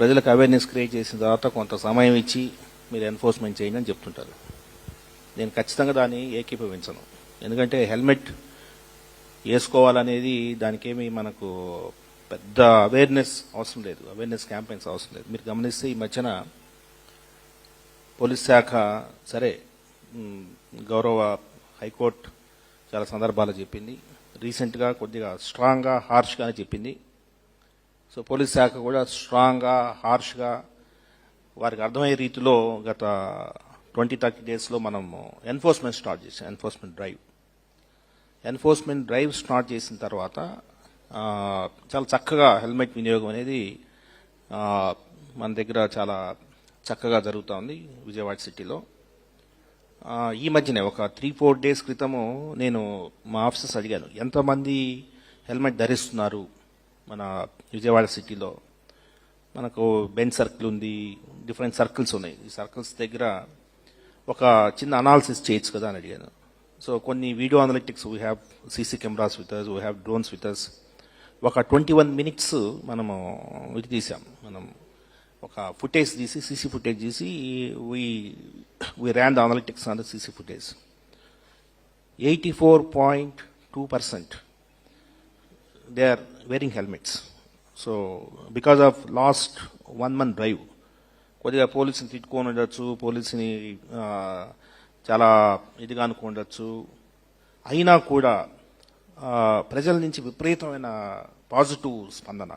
ప్రజలకు awareness create చేసిన తర్వాత కొంత సమయం ఇచ్చి మీరు ఎన్ఫోర్స్మెంట్ చేయండి అని చెప్తుంటారు. నేను ఖచ్చితంగా దాన్ని ఏకీభవించను. ఎందుకంటే హెల్మెట్ వేసుకోవాలనేది దానికేమీ మనకు పెద్ద అవేర్నెస్ అవసరం లేదు, అవేర్నెస్ క్యాంపెయిన్స్ అవసరం లేదు. మీరు గమనిస్తే ఈ మధ్యన పోలీస్ శాఖ సరే గౌరవ హైకోర్టు చాలా సందర్భాలు చెప్పింది, రీసెంట్గా కొద్దిగా స్ట్రాంగ్గా హార్ష్గానే చెప్పింది. సో పోలీస్ శాఖ కూడా స్ట్రాంగ్గా హార్ష్గా వారికి అర్థమయ్యే రీతిలో గత 20-30 డేస్లో మనం ఎన్ఫోర్స్మెంట్ స్టార్ట్ చేసాం. ఎన్ఫోర్స్మెంట్ డ్రైవ్ స్టార్ట్ చేసిన తర్వాత చాలా చక్కగా హెల్మెట్ వినియోగం అనేది మన దగ్గర చాలా చక్కగా జరుగుతూ ఉంది విజయవాడ సిటీలో. ఈ మధ్యనే ఒక 3-4 డేస్ క్రితము నేను మా ఆఫీసర్స్ అడిగాను, ఎంతమంది హెల్మెట్ ధరిస్తున్నారు మన విజయవాడ సిటీలో. మనకు బెంచ్ సర్కిల్ ఉంది, డిఫరెంట్ సర్కిల్స్ ఉన్నాయి. ఈ సర్కిల్స్ దగ్గర ఒక చిన్న అనాలిసిస్ చేయొచ్చు కదా అని అడిగాను. సో కొన్ని video analytics, we have CC cameras with us, we have drones with us. ఒక 21 మినిట్స్ మనము ఇది తీసాం. మనం ఒక ఫుటేజ్ తీసి, సీసీ ఫుటేజ్ తీసి we ran the analytics on the CC footage. 84.2% they are wearing helmets. So because of last 1 month drive, కొద్దిగా పోలీసుని తిట్టుకొని ఉండొచ్చు, పోలీసుని చాలా ఇదిగా అనుకుండొచ్చు, అయినా కూడా ప్రజల నుంచి విపరీతమైన పాజిటివ్ స్పందన.